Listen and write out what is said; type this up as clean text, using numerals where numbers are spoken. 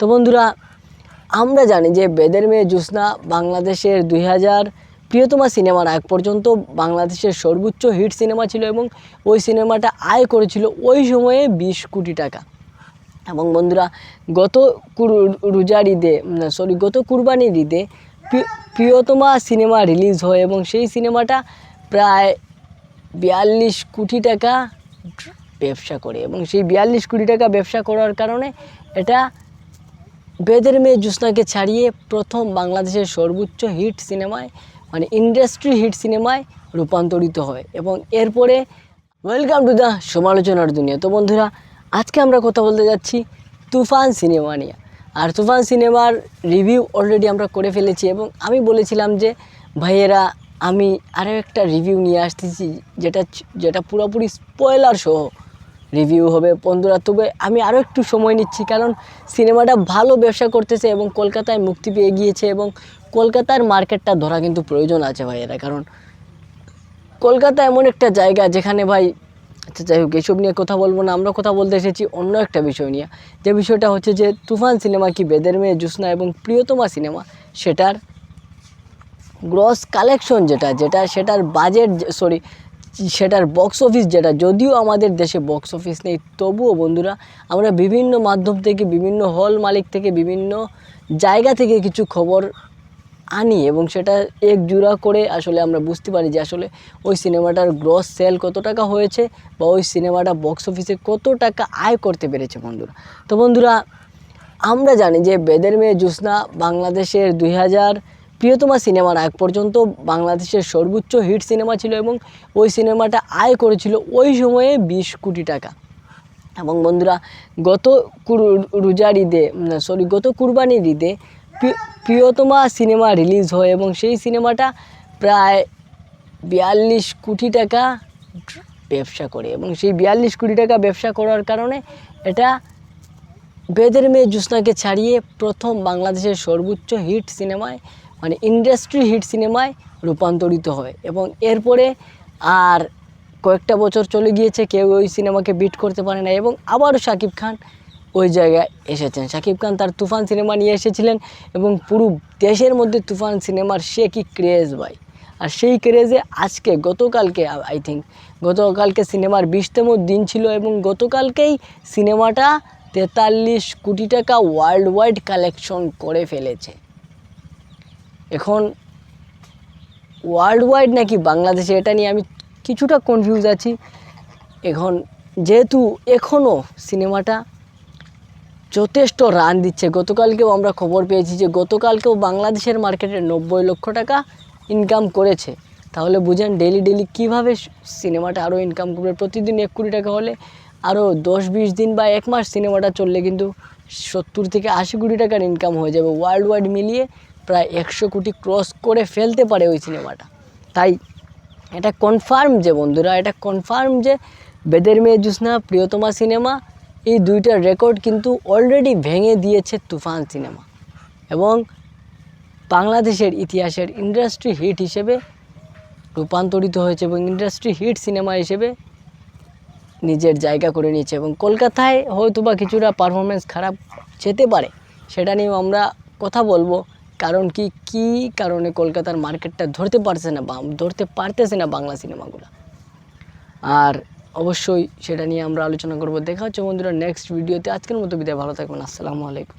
তো বন্ধুরা, আমরা জানি যে বেদের মেয়ে জ্যোৎস্না বাংলাদেশের 2000 প্রিয়তমা সিনেমার আগ পর্যন্ত বাংলাদেশের সর্বোচ্চ হিট সিনেমা ছিল এবং ওই সিনেমাটা আয় করেছিল ওই সময়ে 20 কোটি টাকা। এবং বন্ধুরা, গত কুরবানির ঈদে প্রিয়তমা সিনেমা রিলিজ হয় এবং সেই সিনেমাটা প্রায় 42 কোটি টাকা ব্যবসা করে এবং সেই 42 কোটি টাকা ব্যবসা করার কারণে এটা বেদের মেয়ে জ্যোৎস্নাকে ছাড়িয়ে প্রথম বাংলাদেশের সর্বোচ্চ হিট সিনেমায় ইন্ডাস্ট্রি হিট সিনেমায় রূপান্তরিত হয় এবং এরপরে ওয়েলকাম টু দ্য সমালোচনার দুনিয়া। তো বন্ধুরা, আজকে আমরা কথা বলতে যাচ্ছি তুফান সিনেমা নিয়ে। আর তুফান সিনেমার রিভিউ অলরেডি আমরা করে ফেলেছি এবং আমি বলেছিলাম যে ভাইয়েরা আমি আরও একটা রিভিউ নিয়ে আসতেছি যেটা পুরোপুরি স্পয়লার সহ রিভিউ হবে বন্ধুরা। তবে আমি আরও একটু সময় নিচ্ছি, কারণ সিনেমাটা ভালো ব্যবসা করতেছে এবং কলকাতায় মুক্তি পেয়ে গিয়েছে এবং কলকাতার মার্কেটটা ধরা কিন্তু প্রয়োজন আছে ভাইয়েরা, কারণ কলকাতা এমন একটা জায়গা যেখানে ভাই আচ্ছা যাই হোক, এসব নিয়ে কথা বলবো না। আমরা কথা বলতে এসেছি অন্য একটা বিষয় নিয়ে, যে বিষয়টা হচ্ছে যে তুফান সিনেমা কি বেদের মেয়ে জ্যোৎস্না এবং প্রিয়তমা সিনেমা সেটার গ্রস কালেকশন সেটার বাজেট সেটার বক্স অফিস যদিও আমাদের দেশে বক্স অফিস নেই, তবুও বন্ধুরা আমরা বিভিন্ন মাধ্যম থেকে, বিভিন্ন হল মালিক থেকে, বিভিন্ন জায়গা থেকে কিছু খবর আনি এবং সেটা এক জোড়া করে আসলে আমরা বুঝতে পারি যে আসলে ওই সিনেমাটার গ্রস সেল কত টাকা হয়েছে বা ওই সিনেমাটা বক্স অফিসে কত টাকা আয় করতে পেরেছে বন্ধুরা। তো বন্ধুরা, আমরা জানি যে বেদের মেয়ে জ্যোৎস্না বাংলাদেশের 2000 প্রিয়তমা সিনেমার আগ পর্যন্ত বাংলাদেশের সর্বোচ্চ হিট সিনেমা ছিল এবং ওই সিনেমাটা আয় করেছিল ওই সময়ে 20 কোটি টাকা। এবং বন্ধুরা, গত কুরবানির ঈদে প্রিয়তমা সিনেমা রিলিজ হয় এবং সেই সিনেমাটা প্রায় 42 কোটি টাকা ব্যবসা করে এবং সেই 42 কোটি টাকা ব্যবসা করার কারণে এটা বেদের মেয়ে জ্যোৎস্নাকে ছাড়িয়ে প্রথম বাংলাদেশের সর্বোচ্চ হিট সিনেমায় ইন্ডাস্ট্রি হিট সিনেমায় রূপান্তরিত হয় এবং এরপরে আর কয়েকটা বছর চলে গিয়েছে, কেউ ওই সিনেমাকে বিট করতে পারে না এবং আবারও শাকিব খান ওই জায়গায় এসেছেন। শাকিব খান তার তুফান সিনেমা নিয়ে এসেছিলেন এবং পুরো দেশের মধ্যে তুফান সিনেমার সে কি ক্রেজ ভাই। আর সেই ক্রেজে আজকে গতকালকে সিনেমার 20তম দিন ছিল এবং গতকালকেই সিনেমাটা 43 কোটি টাকা ওয়ার্ল্ড ওয়াইড কালেকশন করে ফেলেছে। এখন ওয়ার্ল্ড ওয়াইড নাকি বাংলাদেশে, এটা নিয়ে আমি কিছুটা কনফিউজ আছি। এখন যেহেতু এখনও সিনেমাটা যথেষ্ট রান দিচ্ছে, গতকালকেও আমরা খবর পেয়েছি যে গতকালকেও বাংলাদেশের মার্কেটে 90 লক্ষ টাকা ইনকাম করেছে। তাহলে বুঝেন ডেলি কীভাবে সিনেমাটা আরও ইনকাম করবে। প্রতিদিন 1 কোটি টাকা হলে আরও 10-20 দিন বা 1 মাস সিনেমাটা চললে কিন্তু 70 থেকে 80 কোটি টাকার ইনকাম হয়ে যাবে। ওয়ার্ল্ড ওয়াইড মিলিয়ে প্রায় 100 কোটি ক্রস করে ফেলতে পারে ওই সিনেমাটা। তাই এটা কনফার্ম যে বন্ধুরা, এটা কনফার্ম যে বেদের মেয়ে জ্যোৎস্না প্রিয়তমা সিনেমা এই দুইটার রেকর্ড কিন্তু অলরেডি ভেঙে দিয়েছে তুফান সিনেমা এবং বাংলাদেশের ইতিহাসের ইন্ডাস্ট্রি হিট হিসেবে রূপান্তরিত হয়েছে এবং ইন্ডাস্ট্রি হিট সিনেমা হিসেবে নিজের জায়গা করে নিয়েছে। এবং কলকাতায় হয়তো বা কিছুটা পারফরমেন্স খারাপ যেতে পারে, সেটা নিয়েও আমরা কথা বলবো, কারণ কি কারণে কলকাতার মার্কেটটা ধরতে পারতেছে না বাংলা সিনেমাগুলো। আর অবশ্যই সেটা নিয়ে আমরা আলোচনা করব। দেখা হচ্ছে বন্ধুরা নেক্সট ভিডিওতে। আজকের মতো বিদায়, ভালো থাকবেন, আসসালামু আলাইকুম।